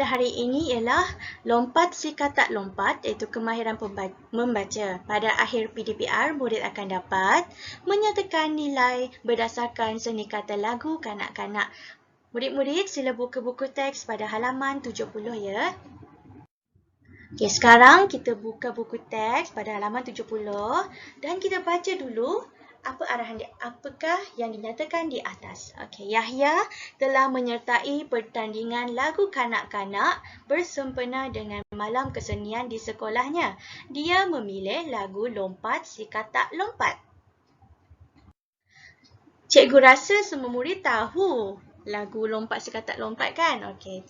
hari ini ialah lompat si katak lompat, iaitu kemahiran membaca. Pada akhir PDPR, murid akan dapat menyatakan nilai berdasarkan seni kata lagu kanak-kanak. Murid-murid sila buka buku teks pada halaman 70 ya. Okey, sekarang kita buka buku teks pada halaman 70 dan kita baca dulu apakah yang dinyatakan di atas. Okey, Yahya telah menyertai pertandingan lagu kanak-kanak bersempena dengan malam kesenian di sekolahnya. Dia memilih lagu Lompat si Katak Lompat. Cikgu rasa semua murid tahu lagu Lompat si Katak Lompat kan? Okey.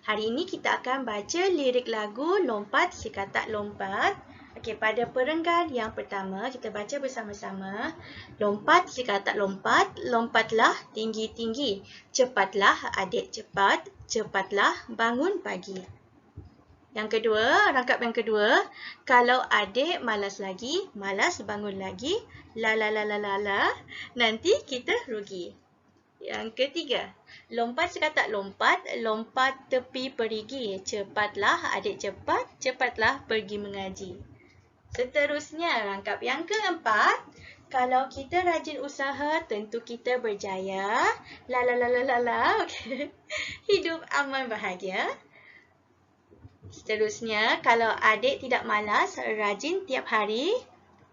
Hari ini kita akan baca lirik lagu Lompat si Katak Lompat. Okey, pada perenggan yang pertama kita baca bersama-sama. Lompat si katak lompat, lompatlah tinggi-tinggi. Cepatlah adik cepat, cepatlah bangun pagi. Yang kedua, rangkap yang kedua. Kalau adik malas lagi, malas bangun lagi, la la la la la la, nanti kita rugi. Yang ketiga, lompat sekatak lompat, lompat tepi perigi. Cepatlah adik cepat, cepatlah pergi mengaji. Seterusnya, rangkap yang keempat. Kalau kita rajin usaha, tentu kita berjaya. La la la la la la. Okay. Hidup aman bahagia. Seterusnya, kalau adik tidak malas, rajin tiap hari.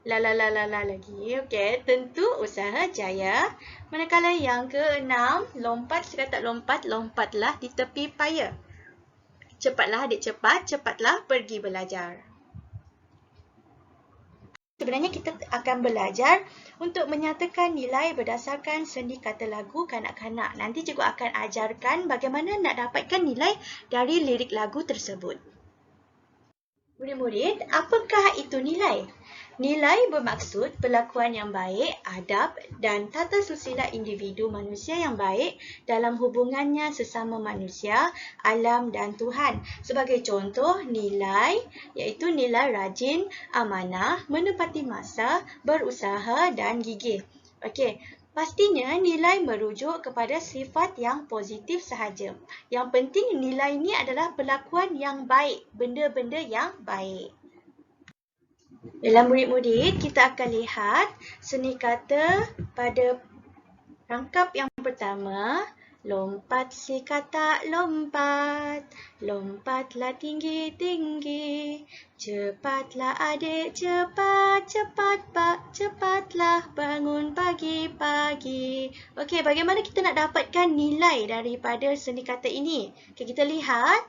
La la la la la lagi. Okey, tentu usaha jaya. Manakala yang keenam, lompat sekatak lompat, lompatlah di tepi paya. Cepatlah adik cepat, cepatlah pergi belajar. Sebenarnya kita akan belajar untuk menyatakan nilai berdasarkan sendi kata lagu kanak-kanak. Nanti cikgu akan ajarkan bagaimana nak dapatkan nilai dari lirik lagu tersebut. Murid-murid, apakah itu nilai? Nilai bermaksud perlakuan yang baik, adab dan tata susila individu manusia yang baik dalam hubungannya sesama manusia, alam dan Tuhan. Sebagai contoh, nilai iaitu nilai rajin, amanah, menepati masa, berusaha dan gigih. Okey. Pastinya nilai merujuk kepada sifat yang positif sahaja. Yang penting nilai ini adalah perlakuan yang baik, benda-benda yang baik. Dalam murid-murid, kita akan lihat seni kata pada rangkap yang pertama. Lompat si katak lompat, lompatlah tinggi-tinggi. Cepatlah adik cepat, cepatlah bangun pagi-pagi. Okey, bagaimana kita nak dapatkan nilai daripada seni kata ini? Okey, kita lihat.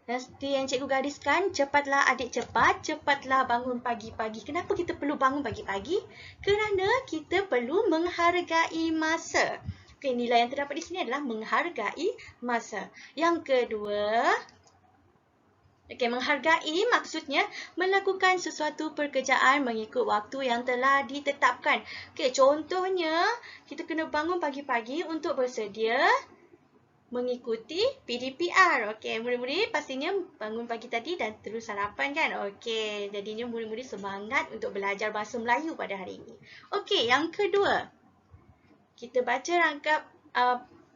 Seperti yang cikgu gariskan, cepatlah adik cepat, cepatlah bangun pagi-pagi. Kenapa kita perlu bangun pagi-pagi? Kerana kita perlu menghargai masa. Okey, nilai yang terdapat di sini adalah menghargai masa. Yang kedua, menghargai maksudnya melakukan sesuatu pekerjaan mengikut waktu yang telah ditetapkan. Okey, contohnya kita kena bangun pagi-pagi untuk bersedia mengikuti PDPR. Okey, murid-murid pastinya bangun pagi tadi dan terus sarapan kan? Okey, jadinya murid-murid semangat untuk belajar bahasa Melayu pada hari ini. Okey, yang kedua. Kita baca rangkap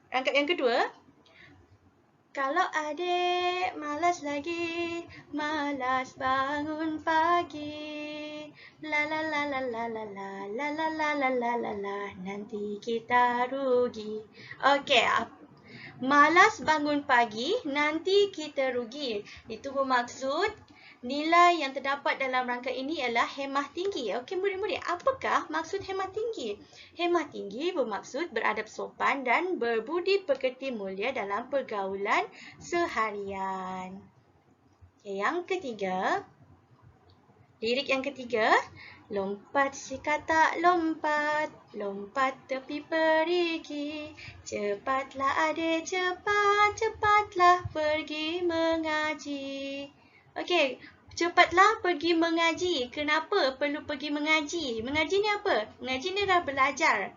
yang kedua. Kalau adik malas lagi, malas bangun pagi. La la la la la la la la la la la la la la, nanti kita rugi. Okey, malas bangun pagi, nanti kita rugi. Itu bermaksud nilai yang terdapat dalam rangka ini ialah hemah tinggi. Okey, murid-murid, apakah maksud hemah tinggi? Hemah tinggi bermaksud beradab sopan dan berbudi pekerti mulia dalam pergaulan seharian. Okey, yang ketiga. Lirik yang ketiga. Lompat si katak lompat, lompat tepi perigi. Cepatlah adik cepat, cepatlah pergi mengaji. Okey, cepatlah pergi mengaji. Kenapa perlu pergi mengaji? Mengaji ni apa? Mengaji ni adalah belajar.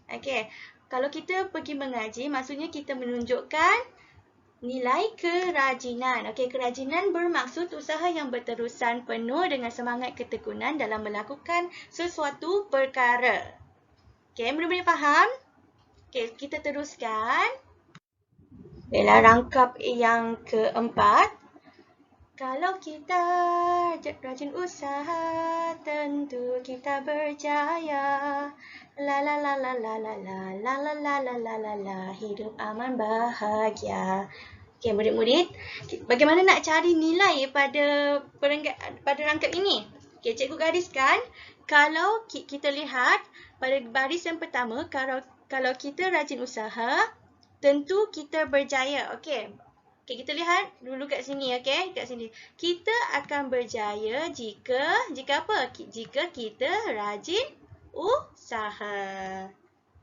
Okey, kalau kita pergi mengaji, maksudnya kita menunjukkan nilai kerajinan. Okey, kerajinan bermaksud usaha yang berterusan penuh dengan semangat ketekunan dalam melakukan sesuatu perkara. Okey, murid-murid faham? Okey, kita teruskan. Baiklah, rangkap yang keempat. Kalau kita rajin usaha, tentu kita berjaya. La la la la la la la la la la la la la la, hidup aman bahagia. Okey, murid-murid, bagaimana nak cari nilai pada rangkap ini? Okey, cikgu gariskan. Kalau kita lihat pada baris yang pertama, kalau kita rajin usaha, tentu kita berjaya. Okey. Okey, kita lihat dulu kat sini, okey? Kat sini. Kita akan berjaya jika apa? Jika kita rajin usaha.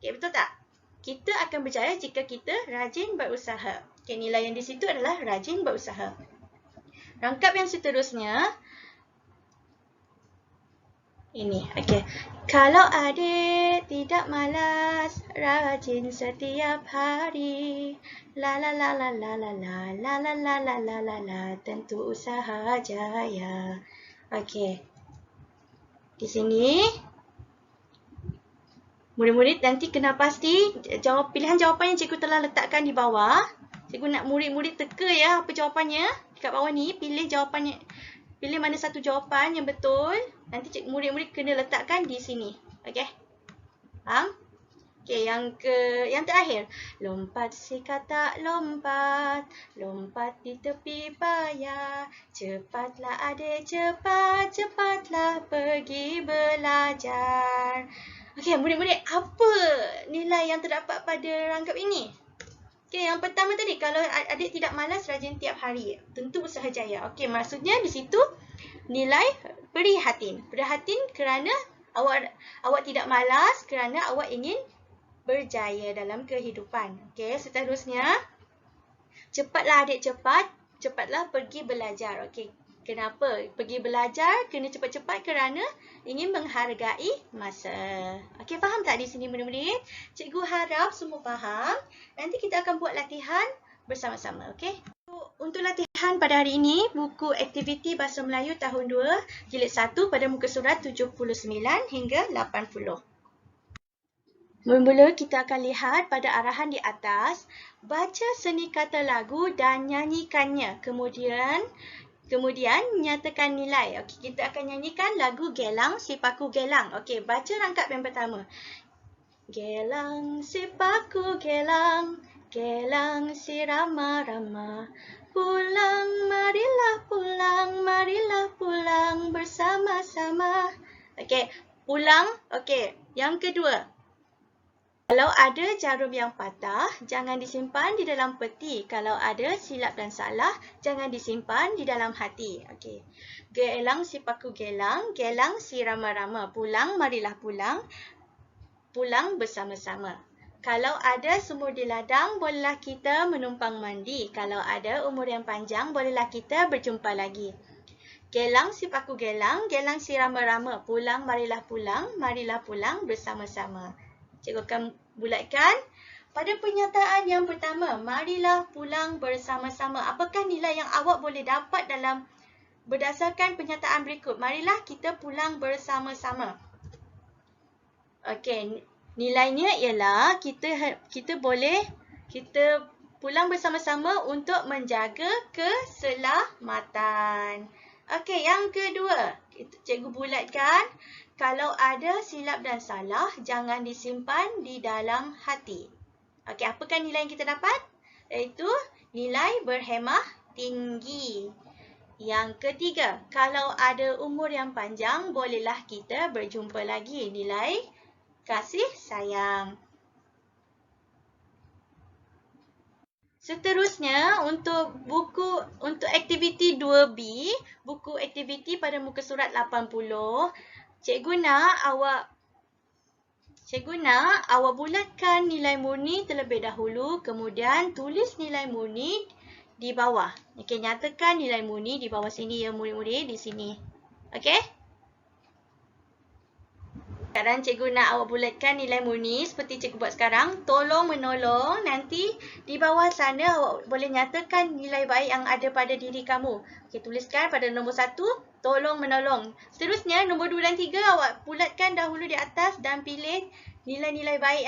Okey, betul tak? Kita akan berjaya jika kita rajin berusaha. Okey, nilai yang di situ adalah rajin berusaha. Rangkap yang seterusnya ini, okey. Kalau adik tidak malas, rajin setiap hari. La la la la la la la la la la la la la la, tentu usaha jaya. Okey. Di sini murid-murid nanti kena pasti pilihan jawapan yang cikgu telah letakkan di bawah. Cikgu nak murid-murid teka ya apa jawapannya. Dekat bawah ni pilih jawapannya. Pilih mana satu jawapan yang betul. Nanti murid-murid kena letakkan di sini. Okey. Faham? Okey, yang terakhir. Lompat si katak lompat, lompat di tepi payah. Cepatlah adik, cepatlah pergi belajar. Okey, murid-murid, apa nilai yang terdapat pada rangkap ini? Okey, yang pertama tadi, kalau adik tidak malas rajin tiap hari, tentu usaha jaya. Okey, maksudnya di situ nilai prihatin. Prihatin kerana awak tidak malas kerana awak ingin berjaya dalam kehidupan. Okey, seterusnya. Cepatlah adik, cepatlah pergi belajar. Okey, kenapa? Pergi belajar kena cepat-cepat kerana ingin menghargai masa. Okey, faham tak di sini murid-murid? Cikgu harap semua faham. Nanti kita akan buat latihan bersama-sama. Okey? Untuk latihan pada hari ini, buku aktiviti Bahasa Melayu tahun 2, jilid 1 pada muka surat 79 hingga 80. Mula-mula kita akan lihat pada arahan di atas, baca seni kata lagu dan nyanyikannya. Kemudian nyatakan nilai. Okey, kita akan nyanyikan lagu Gelang Si Paku Gelang. Okey, baca rangkap yang pertama. Gelang si paku gelang, gelang si rama-rama. Pulang, marilah pulang bersama-sama. Okey, pulang. Okey, yang kedua. Kalau ada jarum yang patah, jangan disimpan di dalam peti. Kalau ada silap dan salah, jangan disimpan di dalam hati. Okey. Gelang si paku gelang, gelang si rama-rama. Pulang, marilah pulang. Pulang bersama-sama. Kalau ada sumur di ladang, bolehlah kita menumpang mandi. Kalau ada umur yang panjang, bolehlah kita berjumpa lagi. Gelang si paku gelang, gelang si rama-rama. Pulang, marilah pulang bersama-sama. Cikgu akan bulatkan. Pada pernyataan yang pertama, marilah pulang bersama-sama. Apakah nilai yang awak boleh dapat dalam berdasarkan pernyataan berikut? Marilah kita pulang bersama-sama. Okey, nilainya ialah kita pulang bersama-sama untuk menjaga keselamatan. Okey, yang kedua, cikgu bulatkan. Kalau ada silap dan salah, jangan disimpan di dalam hati. Okey, apakah nilai yang kita dapat? Iaitu nilai berhemah tinggi. Yang ketiga, kalau ada umur yang panjang, bolehlah kita berjumpa lagi. Nilai kasih sayang. Seterusnya, untuk aktiviti 2B, buku aktiviti pada muka surat 80, Cikgu nak awak bulatkan nilai murni terlebih dahulu, kemudian tulis nilai murni di bawah. Okey, nyatakan nilai murni di bawah sini ya murid-murid, di sini. Okey? Sekarang cikgu nak awak bulatkan nilai murni seperti cikgu buat sekarang. Tolong menolong, nanti di bawah sana awak boleh nyatakan nilai baik yang ada pada diri kamu. Okey, tuliskan pada nombor 1. Tolong menolong. Seterusnya, nombor 2 dan 3 awak bulatkan dahulu di atas dan pilih nilai-nilai baik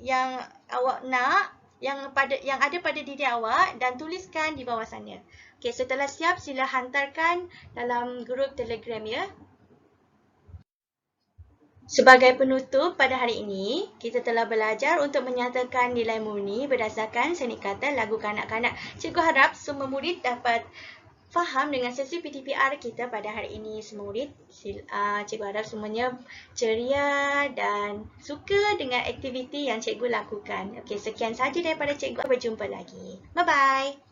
yang awak nak. yang ada pada diri awak dan tuliskan di bawah sana. Okey, setelah siap sila hantarkan dalam grup Telegram ya. Sebagai penutup pada hari ini, kita telah belajar untuk menyatakan nilai murni berdasarkan seni kata lagu kanak-kanak. Cikgu harap semua murid dapat faham dengan sesi PTPR kita pada hari ini. Semua murid, cikgu harap semuanya ceria dan suka dengan aktiviti yang cikgu lakukan. Okey, sekian sahaja daripada cikgu. Berjumpa lagi. Bye-bye.